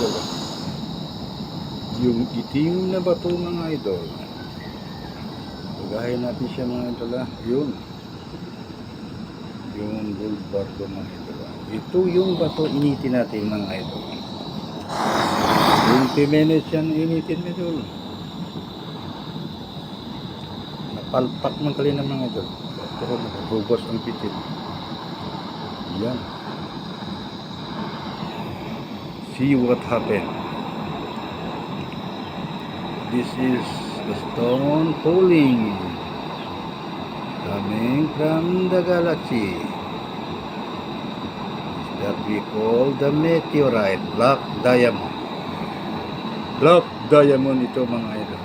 idol. Yung itim na bato mga idol. Pagahin natin siya mga idol. Yun. Yung bulbardo mga idol. Ito yung bato initin natin mga idol. 20 minutes yan initin mga idol. Napalpak ng kalina mga idol. Ito ko nagubos ang pitin. Yan. See what happened. This is the stone falling coming from the galaxy that we call the meteorite, black diamond. Black diamond ito mga idol.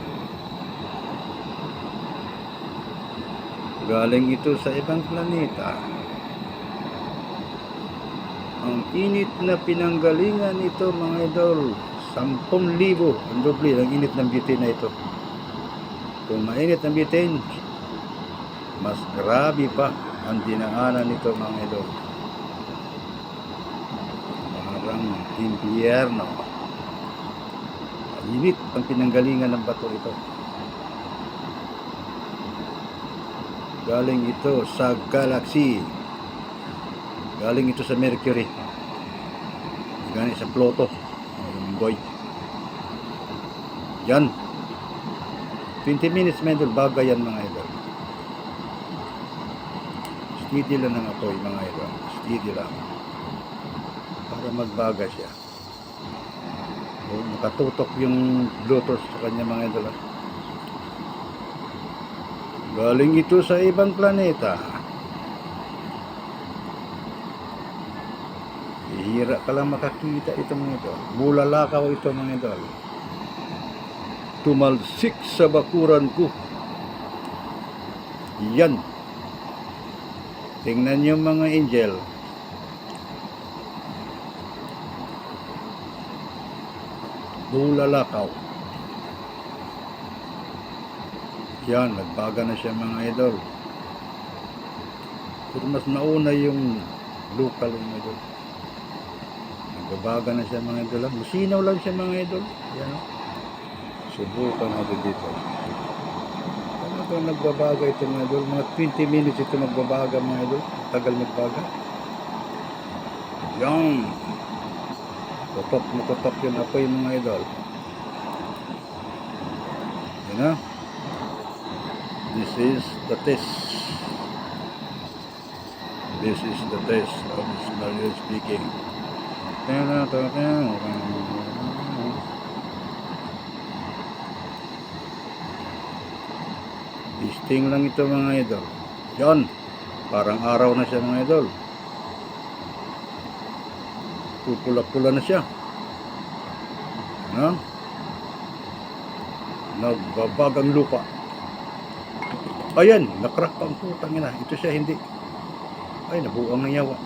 Galing ito sa ibang planeta. Ang init na pinanggalingan ito mga idol, 10,000 ang doble ang init ng bitin na ito. Kung mainit ang bitin, mas grabe pa ang dinaanan nito mga idol. Parang impyerno. Init ang pinanggalingan ng bato ito. Galing ito sa galaxy. Galing ito sa Mercury. Galing sa Pluto. Boy. Yan. 20 minutes mga idol. Baga yan mga idol. Steady lang ang apoy mga idol. Steady lang. Para magbaga siya. O, nakatutok yung Bluetooth sa kanya mga idol. Galing ito sa ibang planeta. Hira ka lang makakita ito mga idol. Bulalakaw ito mga idol. Tumalsik sa bakuran ko. Yan. Tingnan nyo mga angel. Bulalakaw. Yan. Nagbaga na siya mga idol. Pero mas nauna yung local mga idol. Babaga na siya mga idol. Masinaw lang siya mga idol. Yan. Subukan natin dito. Ano ba nagbabaga ito mga idol? Mga 20 minutes ito magbabaga mga idol. Tagal magbaga. Yan. Tutok yung apoy mga idol. Yan na. This is the test. This is the test of Mario speaking. Listing lang ito mga idol. Yan. Parang araw na siya mga idol. Pupula-pula na siya. Ano? Nagbabagang lupa. Ayan. Nakrak pa ang putang ina. Ito siya hindi. Ay, nabuang ng yawa.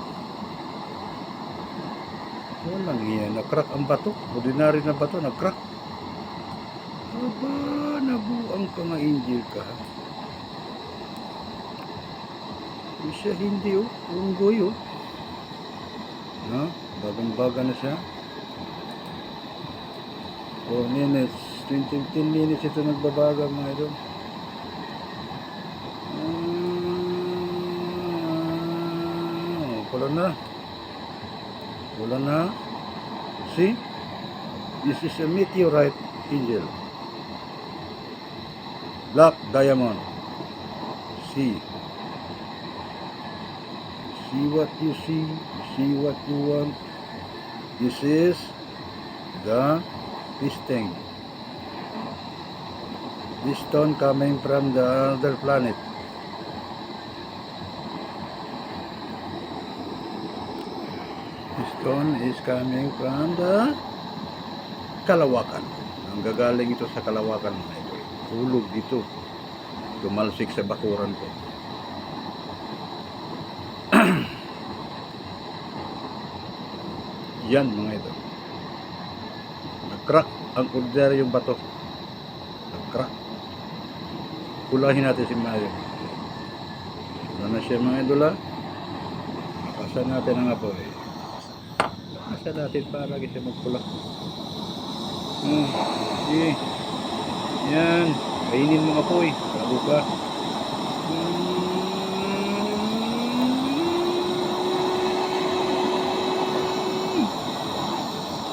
Walang yan, nakrak ang bato. Ordinary na bato, nakrak. Aba, nabuang ka nga angel ka. Siya hindi oh, unggoy oh. No? Bagang-baga na siya. 4 minutes, 10 minutes ito nagbabaga mga idol. Pula na. Wala na. See? This is a meteorite angel. Black diamond. See. See what you see. See what you want. This is this thing. This stone coming from the other planet. This stone is coming from the Kalawakan. Ang gagaling ito sa Kalawakan mga idol. Hulog dito. Tumalsik sa bakuran ko. Yan mga idol. Nag-crack ang ordinaryong bato. Nag-crack. Pulahin natin si Mayo. Wala na siya mga idol ha. Nakasan natin ang apoy. Nakasan natin para kasi magpula. Sige. Yan. Kainin mo apoy. Bago ka.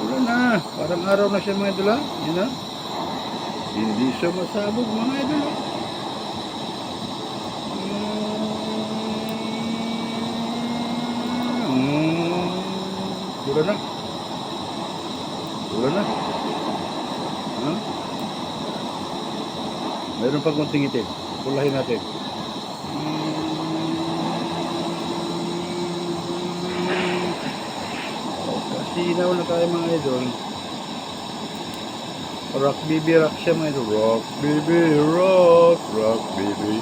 Wala na. Parang araw na siya mga idol ha. Yan na. Hindi siya masabog mga idol ha. Wala na. Wala na. Ha? Mayroon pang konting itim. Pulahin natin. Kasinaw na tayo mga idol. Rock baby rock siya mga idol. Rock baby rock. Rock baby.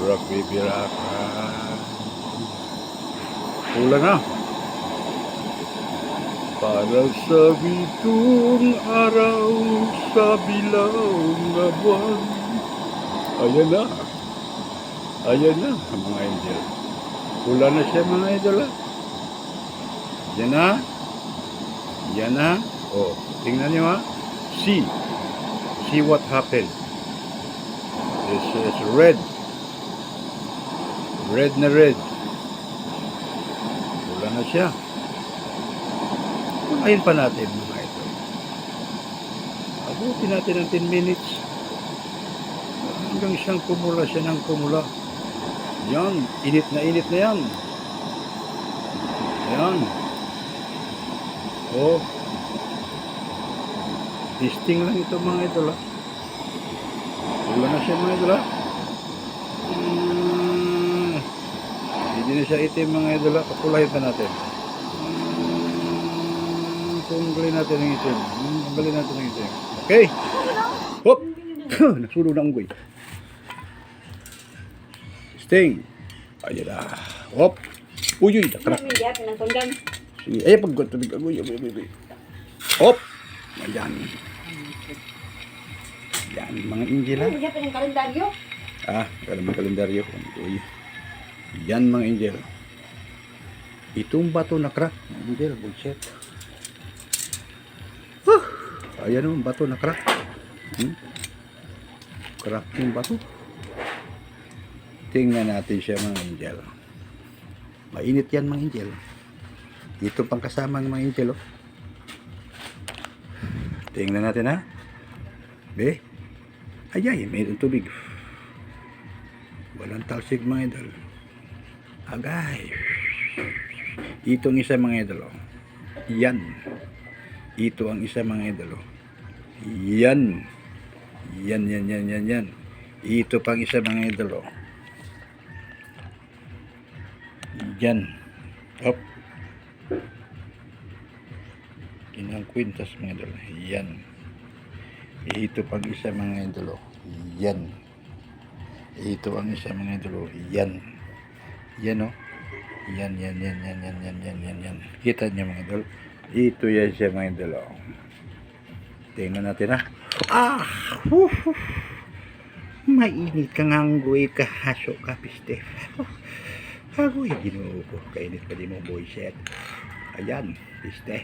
Rock baby rock. Pula na. Para sa bitong araw sa bilaw na buwan. Ayan na. Ayan na mga angel. Pula na siya mga idol ha. Yan na. Yan na. O, tingnan nyo ha. See. See what happened. This is red. Red na red. Pula na siya. Ayun pa natin mga ito. Abutin natin ng 10 minutes. Hanggang siyang kumula siya ng kumula. Yan. Init na yan. Yan. Oh. Testing lang ito mga ito la. Wala na siya mga ito la. Hindi na siya itim mga ito la. Kapulahin pa natin. Tunggalin natin ang itim. Tunggalin natin ang itim. Okay. Hop. Nasulo na unggoy. Sting. Ayan na. Hop. Uy, nakrak. Sige. Ay, paggot. Uy. Hop. Ayan. Yan, mga angel ha. Ano yung kalendaryo? Wala mga kalendaryo. Uy. Yan mga angel. Itong bato na crack. Angel, bullshit. Ayan o, bato na crack. Crack yung bato. Tingnan natin siya mga angel. Mainit yan mga angel. Ito pang kasama ng mga angel oh. Tingnan natin ha. Be. Ayay, mayroon tubig. Walang talsik mga idol. Agay. Itong isa mga idol oh. Yan. Ito ang isa mga idol. Yan. Yan. Ito pang isa mga idol. Yan. Hop. Kinang kwintas mga idol. Yan. Ito pang isa mga idol. Yan. Ito ang isa mga idol. Yan. Yan o. Yan. Kita niyo mga idol. Ito yan siya mga idol. Tingnan natin ha. Mainit kang hanggoy ka haso ka piste. Hagoy ginoo ko. Kainit pa di mo boy set. Ayan. Piste.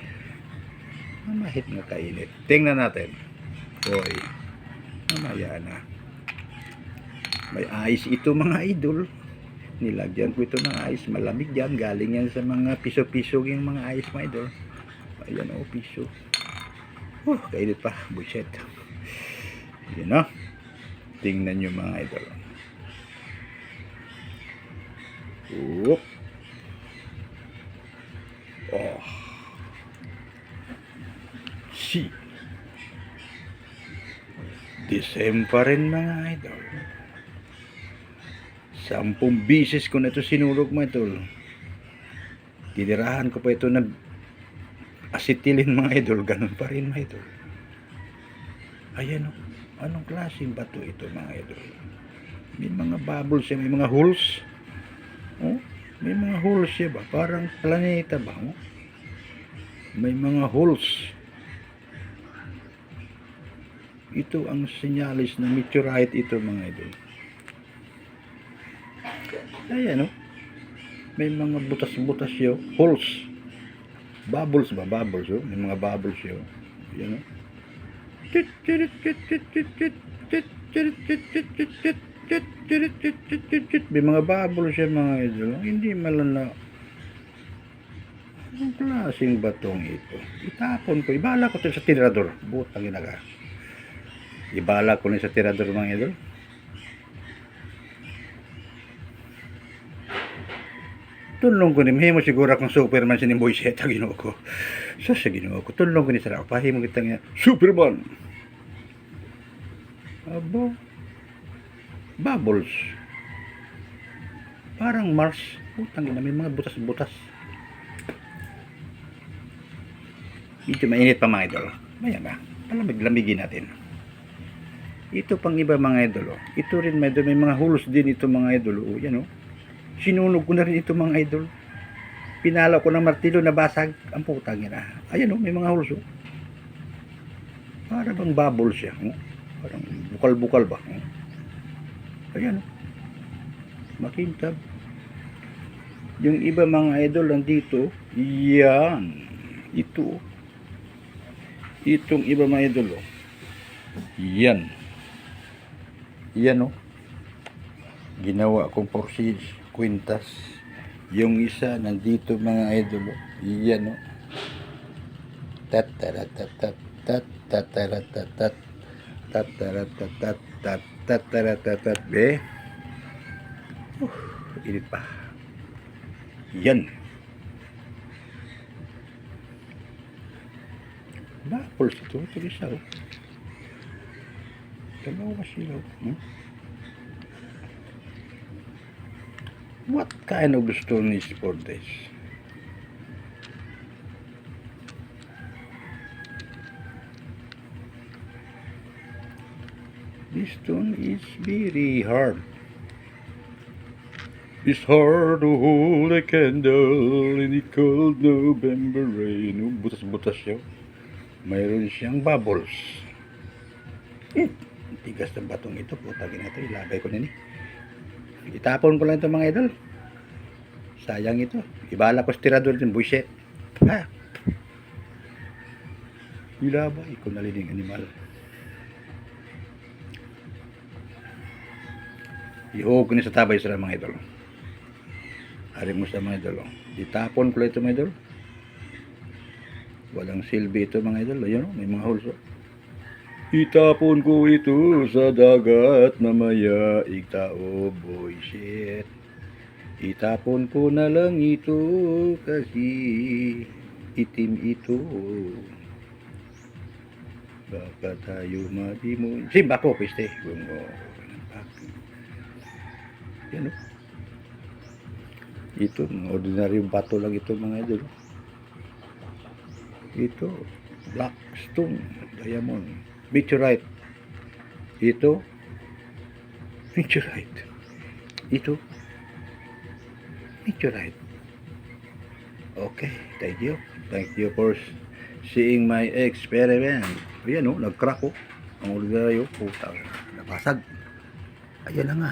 Mamahit nga kainit. Tingnan natin. Boy. Mamaya na. May ice ito mga idol. Nilagyan ko ito ng ice. Malamig yan. Galing yan sa mga piso-piso yung mga ice mga idol. Ayan o, piso. Kainit pa. Buset. Yan o. Tingnan nyo mga idol. Whoop. Oh. See. The same pa rin mga idol. 10 bisis ko na ito sinulog mga idol. Tinirahan ko pa ito ng acetilin mga idol. Ganun pa rin mga idol. Ayan o. Anong klaseng bato ito mga idol? May mga bubbles siya. May mga holes. Oh, may mga holes siya ba? Parang planeta ba? Oh? May mga holes. Ito ang senyalis na meteorite ito mga idol. Ayan o. May mga butas-butas siya. Holes. Bubbles ba? Bubbles o. May mga bubbles siya. Ayan o. May mga bubble siya mga idol. Hindi malala. Anong klaseng batong ito? Itapon ko. Ibala ko ito sa tirador. Butang inaga. Ibala ko na sa tirador mga idol. Tulong ko ni Mahimo siguro akong Superman sa nimboy siya. Ginoo ko. Sa ginoo ko. Tulong ko ni Sarah. Pahimo kita nga. Superman! Abo. Bubbles. Parang Mars. Putang ina, may mga butas-butas. Medyo mainit pa mga idol. Maya na. Palamig-lamigin natin. Ito pang iba mga idol. Ito rin mga idol. May mga hulos din ito mga idol. O, yan o. Sinunog ko na rin ito mga idol. Pinalaw ko ng martilyo na basag. Ang putang ina. Ayan o. May mga hulos o. Para bang bubble siya. O. Parang bukal-bukal ba. O. Ayan o. Makintab. Yung iba mga idol nandito. Yan. Ito. Itong iba mga idol. Yan. Yan o. Ginawa kong porsis. Kwintas. Yung isa nandito mga idol. Yan o. Tataratatat. Tataratatat. Tataratatat. Tataratatat. Be. Init pa. Yan. Bubbles ito. Ito isa o. Dalawa sila. What kind of stone is for this? This stone is very hard. It's hard to hold a candle in the cold November rain. Butas-butas siya. Mayroon siyang bubbles. Tigas ng batong ito. Putagin na ito. Ilabay ko na ni. Itapon ko lang ito mga idol. Sayang ito. Ibala ko sa tirador din. Buisit. Ha? Ilabay ko na lining animal. Ihog ko na sa tabay sa mga idol. Hari mo sa mga idol. Itapon ko lang ito mga idol. Walang silbi ito mga idol. Ayun o. May mga holes o. Itapon ko ito sa dagat mamaya igtao boy shit. Itapon ko na lang ito kasi itim ito. Baka tayo madimo. Simba ko piste. Yan o. Ito ordinaryong bato lang ito mga idol. Ito black stone diamond. Meteorite. Ito. Meteorite. Ito. Meteorite. Okay. Thank you. Thank you for seeing my experiment. Ayan o. Nag-crack o. Ang ordinaryo. Putang. Napasag. Ayan na nga.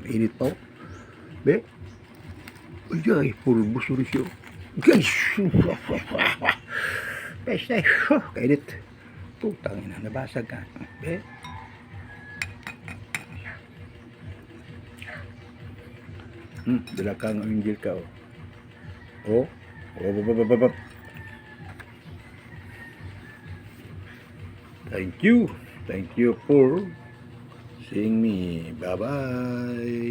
Mainit pa o. Be. Ay. Pulbos ulit siya. Guys. Peste. Kainit. Putang ina, nabasag ka. Eh? Dalakang angel ka, oh. Oh? Oh. Thank you. Thank you for seeing me. Bye-bye.